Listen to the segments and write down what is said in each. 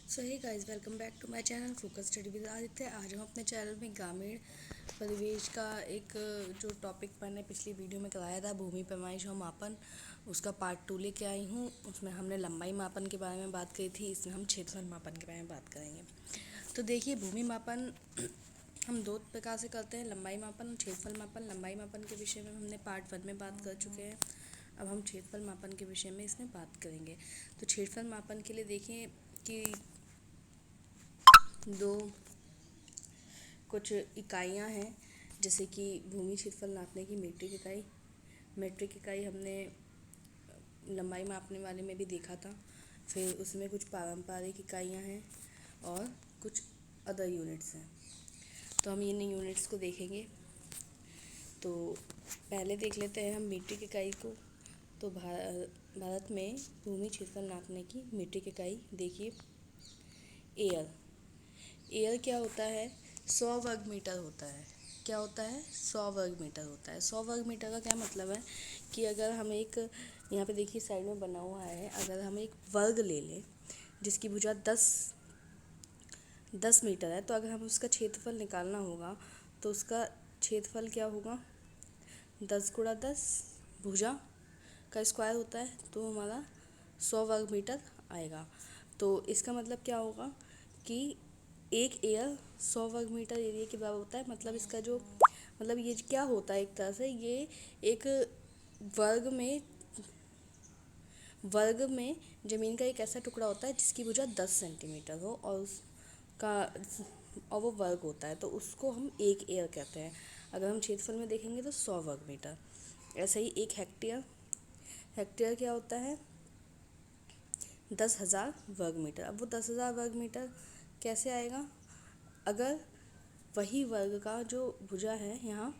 So hey guys, welcome back to my channel focus study with Aditya. आज हम अपने channel में ग्रामीण परिवेश का एक जो टॉपिक मैंने पिछली वीडियो में कराया था, भूमि पैमाइश और मापन, उसका पार्ट 2 लेके आई हूँ। उसमें हमने लंबाई मापन के बारे में बात करी थी, इसमें हम क्षेत्रफल मापन के बारे में बात करेंगे। तो देखिए, भूमि मापन हम दो प्रकार से करते हैं, लंबाई मापन, क्षेत्रफल मापन। लंबाई मापन के विषय में हमने पार्ट 1 में बात कर चुके हैं। अब हम क्षेत्रफल मापन के विषय में इसमें बात करेंगे। तो क्षेत्रफल मापन के लिए देखिए कि दो कुछ इकाइयाँ हैं, जैसे कि भूमि क्षेत्रफल नापने की मीट्रिक इकाई। मीट्रिक इकाई हमने लंबाई मापने वाले में भी देखा था। फिर उसमें कुछ पारंपरिक इकाइयाँ हैं और कुछ अदर यूनिट्स हैं। तो हम इन यूनिट्स को देखेंगे। तो पहले देख लेते हैं हम मीट्रिक इकाई को। तो भारत में भूमि क्षेत्रफल नापने की मीट्रिक इकाई देखिए, एयर। एयर क्या होता है? 100 वर्ग मीटर होता है। क्या होता है? 100 वर्ग मीटर होता है। 100 वर्ग मीटर का क्या मतलब है कि अगर हम एक, यहाँ पे देखिए साइड में बना हुआ है, अगर हम एक वर्ग ले लें जिसकी भुजा 10 मीटर है, तो अगर हम उसका क्षेत्रफल निकालना होगा तो उसका क्षेत्रफल क्या होगा? 10 गुणा 10 भुजा का स्क्वायर होता है, तो हमारा 100 वर्ग मीटर आएगा। तो इसका मतलब क्या होगा कि एक एयर 100 वर्ग मीटर एरिया के बराबर होता है। मतलब इसका जो मतलब ये क्या होता है, एक तरह से ये एक वर्ग में ज़मीन का एक ऐसा टुकड़ा होता है जिसकी भुजा 10 सेंटीमीटर हो और वो वर्ग होता है, तो उसको हम एक एयर कहते हैं। अगर हम क्षेत्रफल में देखेंगे तो 100 वर्ग मीटर। ऐसे ही एक हेक्टेयर। हेक्टेयर क्या होता है? 10,000 वर्ग मीटर। अब वो 10,000 वर्ग मीटर कैसे आएगा? अगर वही वर्ग का जो भुजा है यहाँ,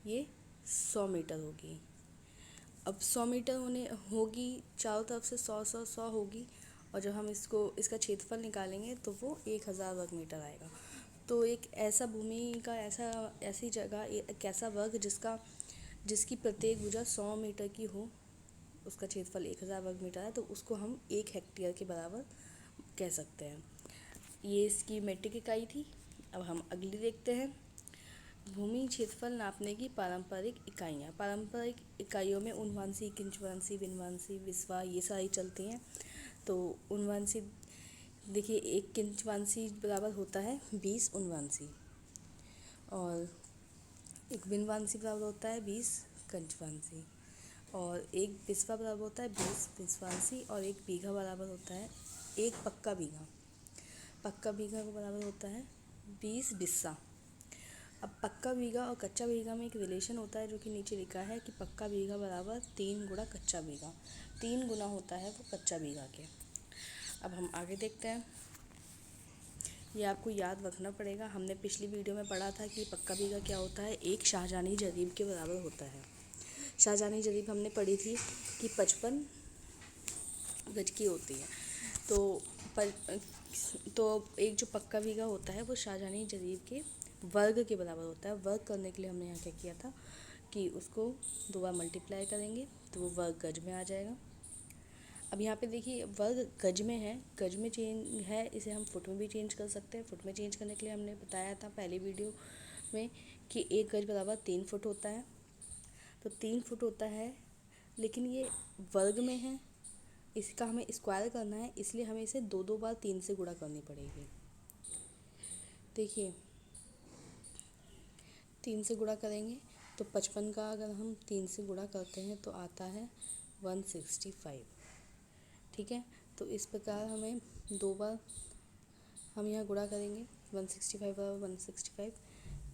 ये 100 मीटर होगी। अब 100 मीटर होगी, चारों तरफ से 100 होगी, और जब हम इसका क्षेत्रफल निकालेंगे तो वो 1,000 वर्ग मीटर आएगा। तो एक ऐसा भूमि का ऐसी जगह, एक ऐसा वर्ग जिसकी प्रत्येक भुजा 100 मीटर की हो, उसका क्षेत्रफल 1,000 वर्ग मीटर है, तो उसको हम 1 हेक्टेयर के बराबर कह सकते हैं। ये इसकी मीट्रिक इकाई थी। अब हम अगली देखते हैं, भूमि क्षेत्रफल नापने की पारंपरिक इकाइयाँ। पारंपरिक इकाइयों में उनवांशी, किंचवांशी, बिनवांशी, बिस्वा, ये सारी चलती हैं। तो उनवांशी देखिए, एक किंचवांशी बराबर होता है 20 उनवांशी, और एक बिनवांशी बराबर होता है 20 कंचवांशी, और एक बिस्वा बराबर होता है 20 बिस्वांशी, और एक बीघा बराबर होता है एक पक्का बीघा। पक्का बीघा को बराबर होता है 20 बिस्सा। अब पक्का बीघा और कच्चा बीघा में एक रिलेशन होता है, जो कि नीचे लिखा है कि पक्का बीघा बराबर 3 गुणा कच्चा बीघा। 3 गुना होता है वो कच्चा बीघा के। अब हम आगे देखते हैं। ये आपको याद रखना पड़ेगा। हमने पिछली वीडियो में पढ़ा था कि पक्का बीघा क्या होता है, एक शाहजहानी जरीब के बराबर होता है। शाहजहानी जरीब हमने पढ़ी थी कि 55 गज की होती है। तो एक जो पक्का बीघा होता है वो शाहजहानी जरीब के वर्ग के बराबर होता है। वर्ग करने के लिए हमने यहाँ क्या किया था कि उसको 2 बार मल्टीप्लाई करेंगे तो वो वर्ग गज में आ जाएगा। अब यहाँ पे देखिए, वर्ग गज में है, गज में चेंज है, इसे हम फुट में भी चेंज कर सकते हैं। फुट में चेंज करने के लिए हमने बताया था पहली वीडियो में कि 1 गज बराबर 3 फुट होता है। तो 3 फुट होता है, लेकिन ये वर्ग में है, इसका हमें स्क्वायर करना है, इसलिए हमें इसे 2 बार 3 से गुणा करनी पड़ेगी। देखिए, 3 से गुणा करेंगे तो 55 का अगर हम 3 से गुणा करते हैं तो आता है 165। ठीक है, तो इस प्रकार हमें 2 बार हम यहाँ गुणा करेंगे 165 बराबर 165,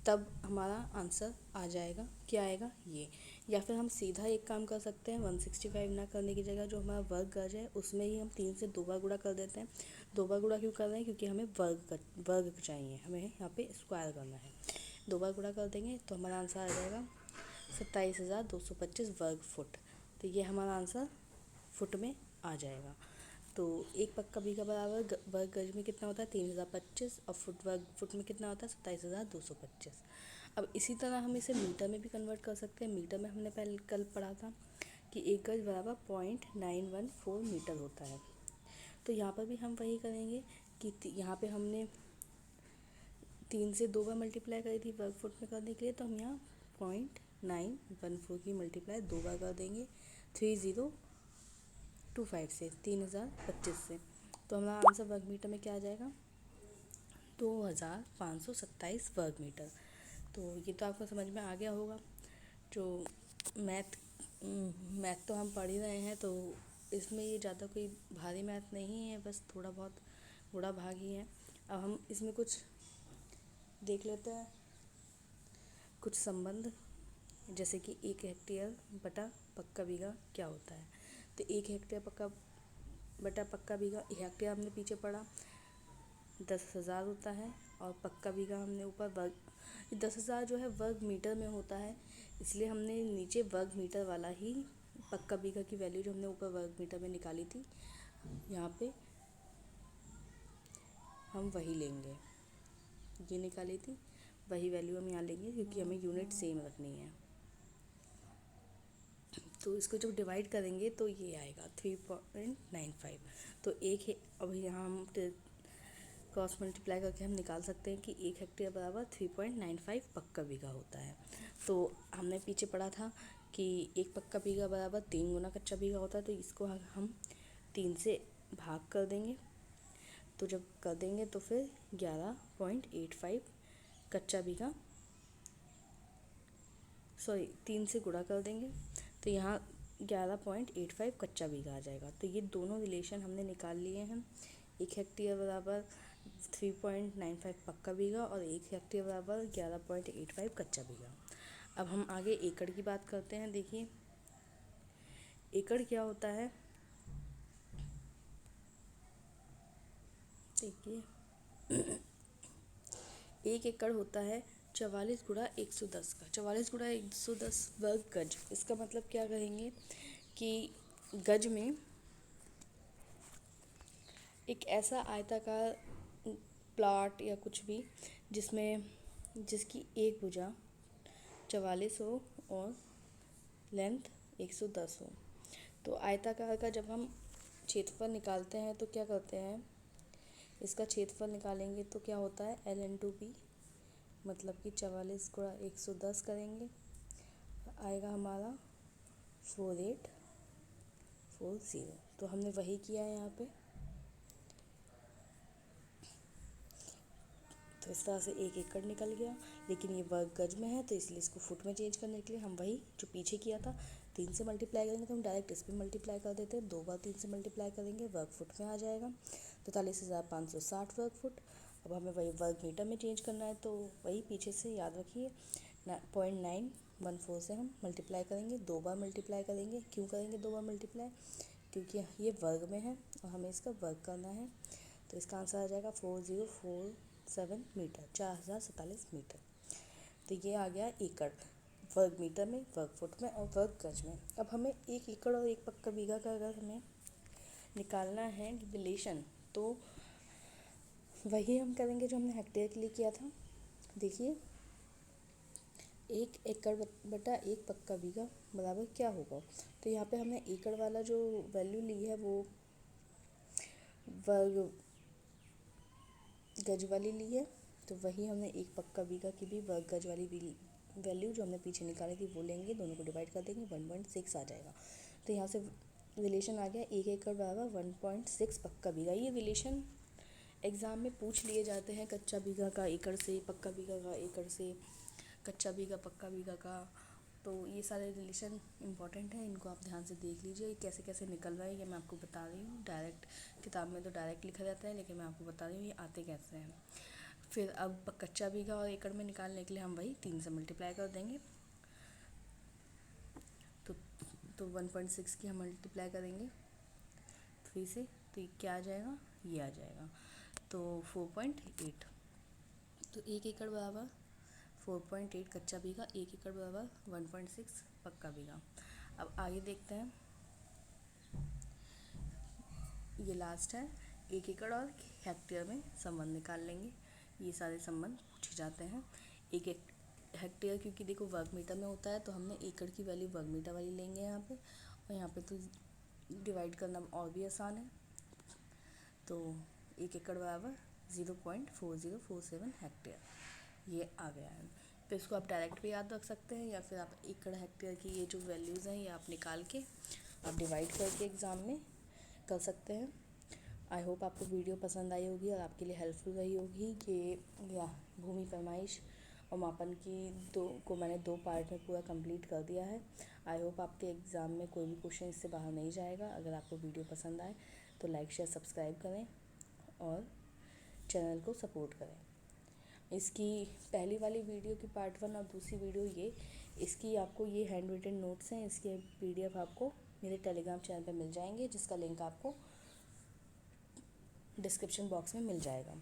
तब हमारा आंसर आ जाएगा। क्या आएगा? ये। या फिर हम सीधा एक काम कर सकते हैं, 165 ना करने की जगह जो हमारा वर्ग गज है उसमें ही हम 3 से 2 बार गुणा कर देते हैं। 2 बार गुणा क्यों कर रहे हैं? क्योंकि हमें वर्ग चाहिए, हमें यहाँ पे स्क्वायर करना है। 2 बार गुणा कर देंगे तो हमारा आंसर आ जाएगा 27,225 वर्ग फुट। तो ये हमारा आंसर फुट में आ जाएगा। तो एक पक्का बीघा बराबर वर्ग गज में कितना होता है? 3,025, और फुट में कितना होता है? 27,225। अब इसी तरह हम इसे मीटर में भी कन्वर्ट कर सकते हैं। मीटर में हमने पहले कल पढ़ा था कि 1 गज बराबर 0.914 मीटर होता है। तो यहाँ पर भी हम वही करेंगे कि यहाँ पे हमने 3 से 2 बार मल्टीप्लाई करी थी वर्ग फुट में करने के लिए, तो हम यहाँ 0.914 की मल्टीप्लाई 2 बार कर देंगे 3025 से, 3025 से। तो हमारा आंसर वर्ग मीटर में क्या आ जाएगा, 2527 वर्ग मीटर। तो ये तो आपको समझ में आ गया होगा। जो मैथ तो हम पढ़ ही रहे हैं, तो इसमें ये ज़्यादा कोई भारी मैथ नहीं है, बस थोड़ा बहुत गुणा भाग ही है। अब हम इसमें कुछ देख लेते हैं, कुछ संबंध, जैसे कि 1 हेक्टेयर बटा पक्का बीघा क्या होता है। तो 1 हेक्टेयर बटा पक्का बीघा, हेक्टेयर हमने पीछे पढ़ा 10,000 होता है, और पक्का बीघा हमने ऊपर वर्ग, 10,000 जो है वर्ग मीटर में होता है, इसलिए हमने नीचे वर्ग मीटर वाला ही पक्का बीघा की वैल्यू जो हमने ऊपर वर्ग मीटर में निकाली थी, यहाँ पे हम वही लेंगे, ये निकाली थी वही वैल्यू हम यहाँ लेंगे, क्योंकि हमें यूनिट सेम रखनी है। तो इसको जब डिवाइड करेंगे तो ये आएगा 3.95। तो एक है, अब यहाँ हम क्रॉस मल्टीप्लाई करके हम निकाल सकते हैं कि 1 हेक्टेयर बराबर 3.95 पक्का बीघा होता है। तो हमने पीछे पढ़ा था कि 1 पक्का बीघा बराबर 3 गुना कच्चा बीघा होता है, तो इसको हम 3 से भाग कर देंगे। तो जब कर देंगे तो फिर 11.85 कच्चा बीघा, 3 से गुणा कर देंगे, तो यहाँ 11.85 कच्चा बीघा आ जाएगा। तो ये दोनों रिलेशन हमने निकाल लिए हैं, 1 हेक्टेयर बराबर 3.95 पक्का बीघा और 1 हेक्टेयर बराबर 11.85 कच्चा बीघा। अब हम आगे एकड़ की बात करते हैं। देखिए एकड़ क्या होता है, देखिए 1 एकड़ होता है 44 गुणा 110 का, 44 गुणा 110 वर्ग गज। इसका मतलब क्या कहेंगे कि गज में एक ऐसा आयताकार प्लॉट या कुछ भी जिसकी एक भुजा 44 हो और लेंथ 110 हो। तो आयताकार का जब हम क्षेत्रफल निकालते हैं तो क्या करते हैं, इसका क्षेत्रफल निकालेंगे तो क्या होता है L/B, मतलब कि 44 गुणा 110 करेंगे, आएगा हमारा 4840। तो हमने वही किया है यहाँ पे। तो इस तरह से 1 एकड़ निकल गया, लेकिन ये वर्ग गज में है तो इसलिए इसको फुट में चेंज करने के लिए हम वही जो पीछे किया था 3 से मल्टीप्लाई करेंगे, तो हम डायरेक्ट इस पर मल्टीप्लाई कर देते हैं, 2 बार 3 से मल्टीप्लाई करेंगे, वर्ग फुट में आ जाएगा 43,560 वर्ग फुट। अब हमें वही वर्ग मीटर में चेंज करना है, तो वही पीछे से याद रखिए 0.914 से हम मल्टीप्लाई करेंगे, 2 बार मल्टीप्लाई करेंगे। क्यों करेंगे 2 बार मल्टीप्लाई, क्योंकि ये वर्ग में है और हमें इसका वर्ग करना है। तो इसका आंसर आ जाएगा 4047 मीटर, 4047 मीटर। तो ये आ गया एकड़, वर्ग मीटर में, वर्ग फुट में और वर्ग गज में। अब हमें 1 एकड़ और 1 पक्का बीघा का अगर हमें निकालना है रिलेशन, तो वही हम करेंगे जो हमने हेक्टेयर के लिए किया था। देखिए 1 एकड़ बटा 1 पक्का बीघा बराबर क्या होगा। तो यहाँ पे हमने एकड़ वाला जो वैल्यू ली है वो वर्ग गज वाली ली है, तो वही हमने 1 पक्का बीघा की भी वर्ग गज वाली वैल्यू जो हमने पीछे निकाली थी वो लेंगे, दोनों को डिवाइड कर देंगे, 1.6 आ जाएगा। तो यहाँ से रिलेशन आ गया 1 एकड़ बराबर 1.6 पक्का बीघा। ये रिलेशन एग्ज़ाम में पूछ लिए जाते हैं, कच्चा बीघा का एकड़ से, पक्का बीघा का एकड़ से, कच्चा बीघा पक्का बीघा का। तो ये सारे रिलेशन इंपॉर्टेंट हैं, इनको आप ध्यान से देख लीजिए कैसे कैसे निकल रहा है। ये मैं आपको बता रही हूँ, डायरेक्ट किताब में तो डायरेक्ट लिखा जाता है, लेकिन मैं आपको बता रही हूँ ये आते कैसे हैं। फिर अब कच्चा बीघा और एकड़ में निकालने के लिए हम वही 3 से मल्टीप्लाई कर देंगे, तो 1.6 की हम मल्टीप्लाई करेंगे 3 से, तो ये क्या आ जाएगा, ये आ जाएगा तो 4.8। तो 1 एकड़ बराबर 4.8 कच्चा बीघा, 1 एकड़ बराबर 1.6 पक्का बीघा। अब आगे देखते हैं, ये लास्ट है, 1 एकड़ और हेक्टेयर में संबंध निकाल लेंगे। ये सारे संबंध पूछे जाते हैं। 1 हेक्टेयर क्योंकि देखो वर्ग मीटर में होता है, तो हमने एकड़ की वैल्यू वर्ग मीटर वाली लेंगे यहाँ पे, और यहाँ पे तो डिवाइड करना और भी आसान है। तो 1 एकड़ बराबर 0.4047 हेक्टेयर ये आ गया है। तो इसको आप डायरेक्ट भी याद रख सकते हैं, या फिर आप एकड़ हेक्टेयर की ये जो वैल्यूज़ हैं ये आप निकाल के आप डिवाइड करके एग्ज़ाम में कर सकते हैं। आई होप आपको वीडियो पसंद आई होगी और आपके लिए हेल्पफुल रही होगी कि या भूमि पैमाइश और मापन की को मैंने 2 पार्ट में पूरा कंप्लीट कर दिया है। आई होप आपके एग्ज़ाम में कोई भी क्वेश्चन इससे बाहर नहीं जाएगा। अगर आपको वीडियो पसंद आए तो लाइक शेयर सब्सक्राइब करें और चैनल को सपोर्ट करें। इसकी पहली वाली वीडियो की पार्ट 1 और दूसरी वीडियो ये, इसकी आपको ये हैंड रिटन नोट्स हैं, इसके PDF आपको मेरे टेलीग्राम चैनल पर मिल जाएंगे, जिसका लिंक आपको डिस्क्रिप्शन बॉक्स में मिल जाएगा।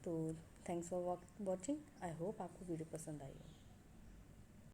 तो thanks for watching. I hope आपको वीडियो पसंद आई हो।